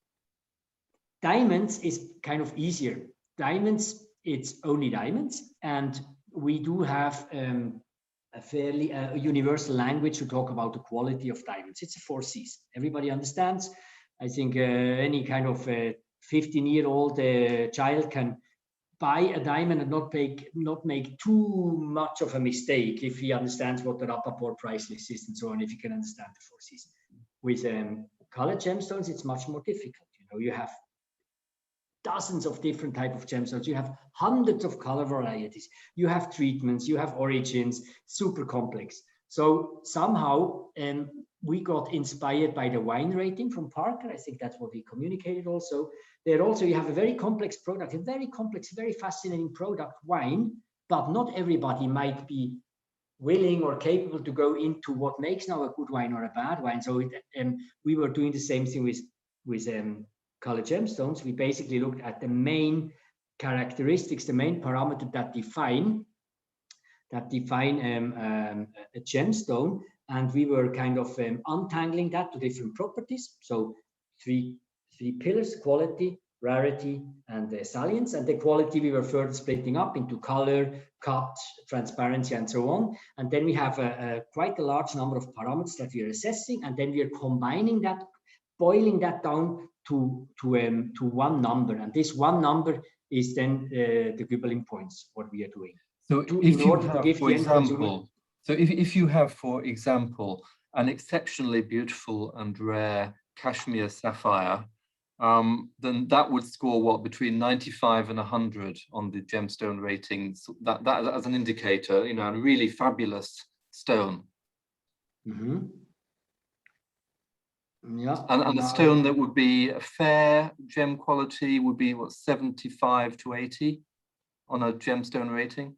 Diamonds is kind of easier. Diamonds, it's only diamonds, and we do have a fairly universal language to talk about the quality of diamonds. It's a 4 C's. Everybody understands. I think any kind of 15-year-old child can buy a diamond and not make too much of a mistake if he understands what the Rappaport price list is and so on, if he can understand the 4 C's. With colored gemstones, it's much more difficult. You know, you have dozens of different types of gemstones. You have hundreds of color varieties. You have treatments. You have origins. Super complex. So somehow we got inspired by the wine rating from Parker. I think that's what we communicated also. There also you have a very complex product, a very complex, very fascinating product, wine, but not everybody might be willing or capable to go into what makes now a good wine or a bad wine. So we were doing the same thing with colored gemstones. We basically looked at the main characteristics, the main parameter that define a gemstone, and we were kind of untangling that to different properties. So three pillars: quality, rarity, and salience. And the quality we were further splitting up into color, cut, transparency, and so on. And then we have quite a large number of parameters that we are assessing, and then we are combining that, boiling that down to one number. And this one number is then the Gübelin points, what we are doing. So if you have, for example, if you have, for example, an exceptionally beautiful and rare Kashmir sapphire, then that would score what, between 95 and 100 on the gemstone ratings. That as an indicator, you know, a really fabulous stone. Mm-hmm. Yeah. And a stone that would be a fair gem quality would be what, 75 to 80 on a gemstone rating?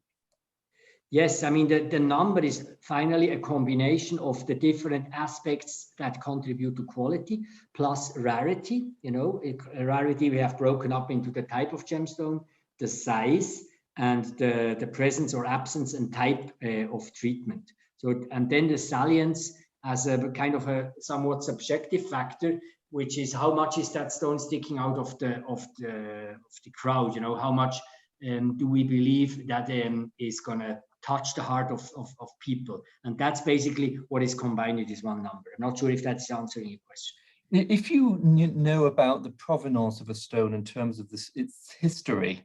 Yes, I mean, the number is finally a combination of the different aspects that contribute to quality plus rarity. You know, rarity we have broken up into the type of gemstone, the size, and the presence or absence and type of treatment. So, and then the salience as a kind of a somewhat subjective factor, which is how much is that stone sticking out of the crowd? You know, how much do we believe that is gonna touch the heart of people? And that's basically what is combined in this one number. I'm not sure if that's answering your question. If you know about the provenance of a stone in terms of its history,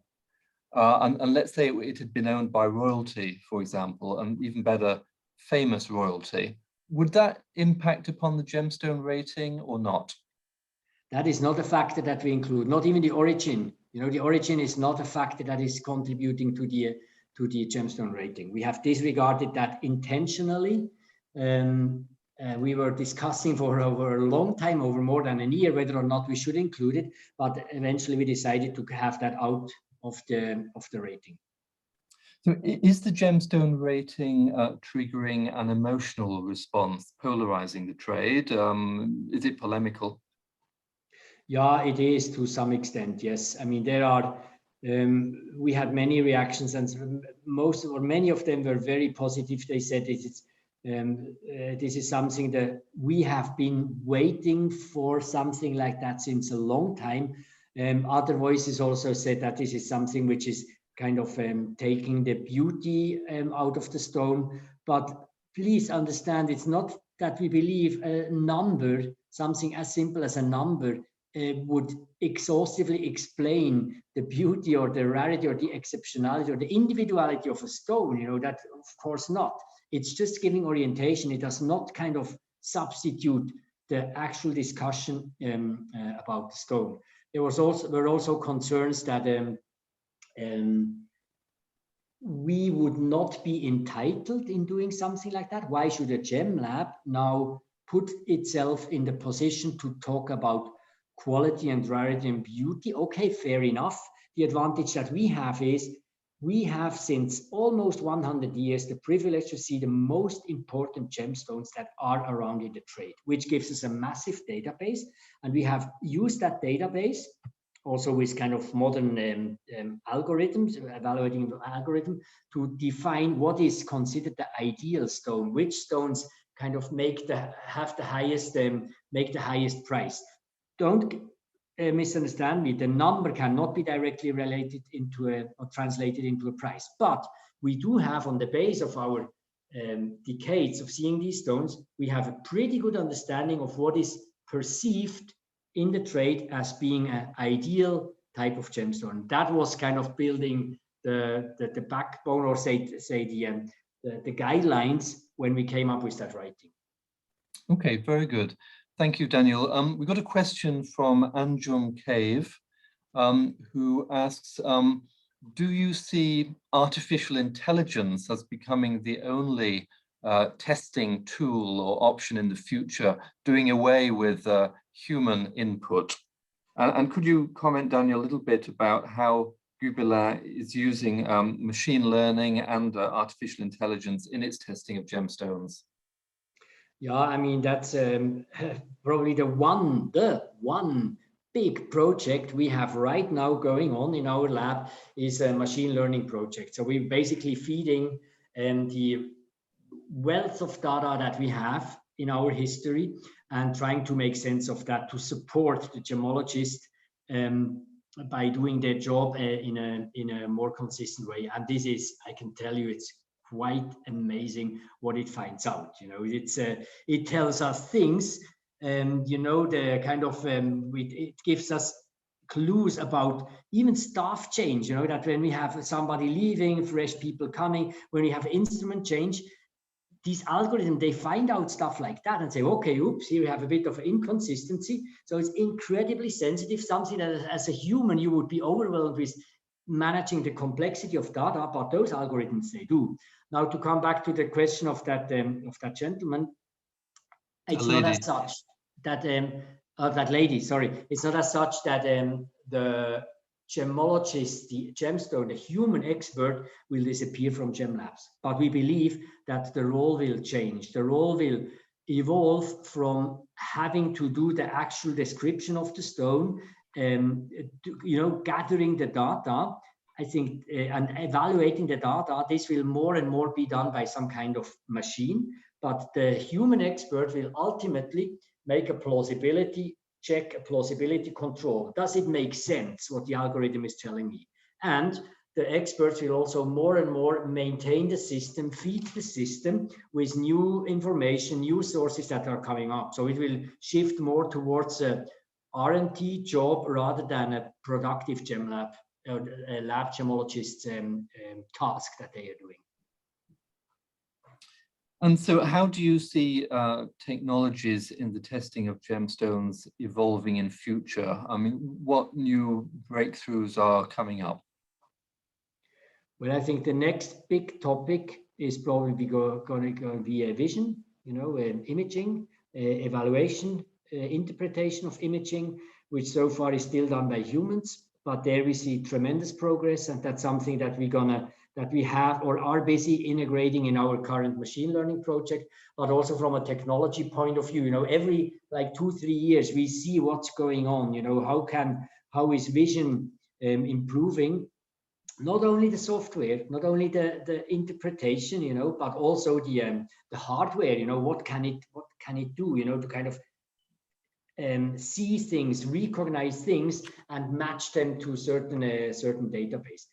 and let's say it had been owned by royalty, for example, and even better, famous royalty, would that impact upon the gemstone rating or not? That is not a factor that we include, not even the origin. You know, the origin is not a factor that is contributing to the gemstone rating. We have disregarded that intentionally. We were discussing for over a long time, over more than a year, whether or not we should include it, but eventually we decided to have that out of the rating. So is the gemstone rating triggering an emotional response, polarizing the trade? Is it polemical? Yeah, it is to some extent, yes. I mean, there are, we had many reactions, and most or many of them were very positive. They said this is something that we have been waiting for, something like that since a long time. Other voices also said that this is something which is kind of taking the beauty out of the stone. But please understand, it's not that we believe a number, something as simple as a number, would exhaustively explain the beauty or the rarity or the exceptionality or the individuality of a stone. You know, that of course not. It's just giving orientation. It does not kind of substitute the actual discussion about the stone. There were also concerns that we would not be entitled in doing something like that. Why should a gem lab now put itself in the position to talk about quality and rarity and beauty? Okay, fair enough. The advantage that we have is we have since almost 100 years the privilege to see the most important gemstones that are around in the trade, which gives us a massive database. And we have used that database also with kind of modern algorithms, evaluating algorithm, to define what is considered the ideal stone, which stones kind of make the highest price. Don't misunderstand me. The number cannot be directly related into or translated into a price, but we do have, on the base of our decades of seeing these stones, we have a pretty good understanding of what is perceived in the trade as being an ideal type of gemstone. That was kind of building the backbone, or say the guidelines when we came up with that writing. Okay, very good. Thank you, Daniel. We got a question from Anjum Cave, who asks, do you see artificial intelligence as becoming the only testing tool or option in the future, doing away with human input? And could you comment, Daniel, a little bit about how Gübelin is using machine learning and artificial intelligence in its testing of gemstones? Yeah, I mean, that's probably the one big project we have right now going on in our lab is a machine learning project. So we're basically feeding the wealth of data that we have in our history and trying to make sense of that to support the gemologist by doing their job in a more consistent way. And this is, I can tell you, it's quite amazing what it finds out. You know, it tells us things, you know, the kind of it gives us clues about even staff change. You know, that when we have somebody leaving, fresh people coming, when we have instrument change, these algorithms, they find out stuff like that and say, okay, oops, here we have a bit of inconsistency. So it's incredibly sensitive, something that as a human you would be overwhelmed with managing the complexity of data, but those algorithms, they do. Now, to come back to the question of that gentleman, it's not as such. that lady, sorry, it's not as such that the gemologist, the gemstone, the human expert will disappear from Gem Labs. But we believe that the role will change. The role will evolve from having to do the actual description of the stone, gathering the data, I think, and evaluating the data. This will more and more be done by some kind of machine, but the human expert will ultimately make a plausibility check, a plausibility control. Does it make sense what the algorithm is telling me? And the experts will also more and more maintain the system, feed the system with new information, new sources that are coming up. So it will shift more towards a R&D job rather than a productive gem lab, a lab gemologist task that they are doing. And so how do you see technologies in the testing of gemstones evolving in future? I mean, what new breakthroughs are coming up? Well, I think the next big topic is probably going to be a vision, imaging, evaluation, interpretation of imaging, which so far is still done by humans. But there we see tremendous progress, and that's something that we have or are busy integrating in our current machine learning project, but also from a technology point of view. Every like 2-3 years we see what's going on. How is vision improving? Not only the software, not only the interpretation, but also the hardware. What can it do? To kind of see things, recognize things, and match them to certain database.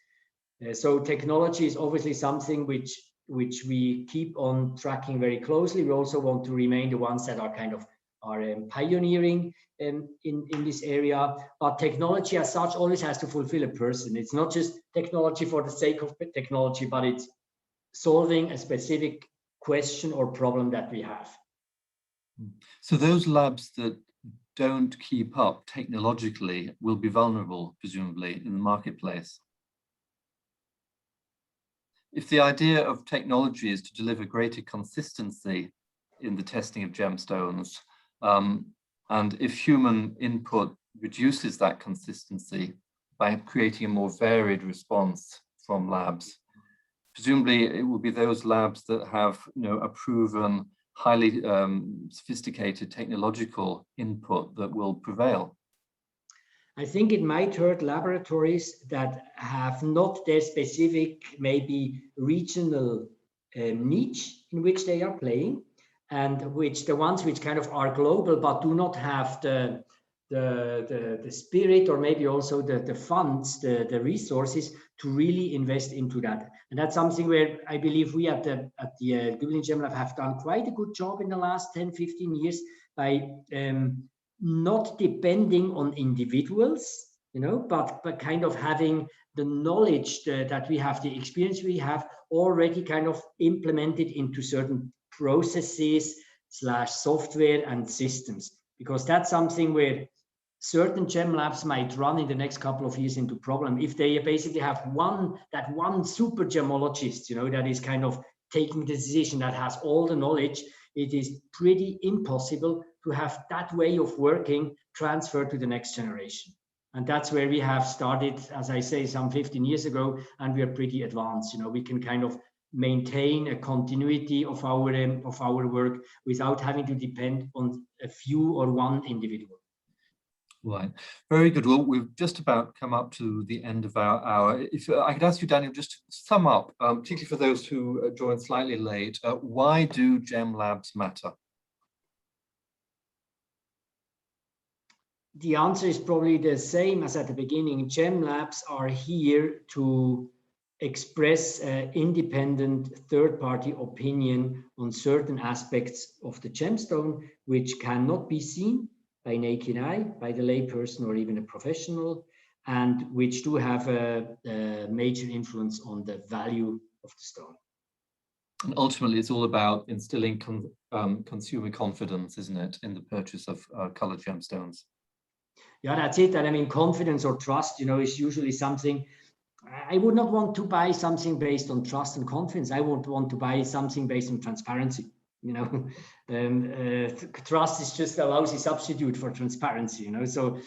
So technology is obviously something which we keep on tracking very closely. We also want to remain the ones that are kind of pioneering in this area. But technology as such always has to fulfill a person. It's not just technology for the sake of technology, but it's solving a specific question or problem that we have. So those labs that don't keep up technologically will be vulnerable, presumably, in the marketplace. If the idea of technology is to deliver greater consistency in the testing of gemstones, and if human input reduces that consistency by creating a more varied response from labs, presumably it will be those labs that have a proven, highly sophisticated technological input that will prevail. I think it might hurt laboratories that have not their specific, maybe regional niche in which they are playing, and the ones which kind of are global but do not have the spirit or maybe also the funds, the resources to really invest into that. And that's something where I believe we at the Gübelin Gem Lab have done quite a good job in the last 10-15 years by not depending on individuals, but kind of having the knowledge that we have, the experience we have already kind of implemented into certain processes / software and systems, because that's something where certain gem labs might run in the next couple of years into problem if they basically have one super gemologist, that is kind of taking the decision, that has all the knowledge. It is pretty impossible to have that way of working transferred to the next generation. And that's where we have started, as I say, some 15 years ago, and we are pretty advanced. We can kind of maintain a continuity of our work without having to depend on a few or one individual. Right, very good. Well, we've just about come up to the end of our hour. If I could ask you, Daniel, just to sum up, particularly for those who joined slightly late, why do gem labs matter? The answer is probably the same as at the beginning. Gem labs are here to express independent third-party opinion on certain aspects of the gemstone, which cannot be seen by naked eye, by the layperson or even a professional, and which do have a major influence on the value of the stone. And ultimately, it's all about instilling consumer confidence, isn't it, in the purchase of colored gemstones? Yeah, that's it. And I mean, confidence or trust, is usually something. I would not want to buy something based on trust and confidence. I would want to buy something based on transparency. you know, trust is just a lousy substitute for transparency, you know. So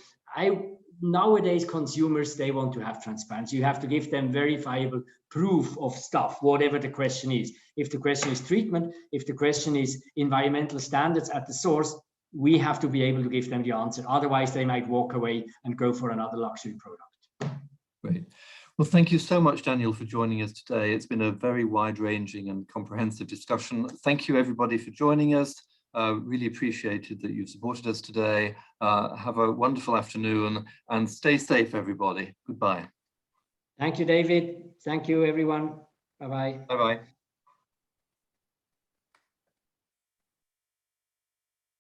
nowadays consumers, they want to have transparency. You have to give them verifiable proof of stuff, whatever the question is. If the question is treatment, if the question is environmental standards at the source, we have to be able to give them the answer. Otherwise, they might walk away and go for another luxury product. Great. Well, thank you so much, Daniel, for joining us today. It's been a very wide-ranging and comprehensive discussion. Thank you, everybody, for joining us. Really appreciated that you've supported us today. Have a wonderful afternoon and stay safe, everybody. Goodbye. Thank you, David. Thank you, everyone. Bye-bye. Bye-bye.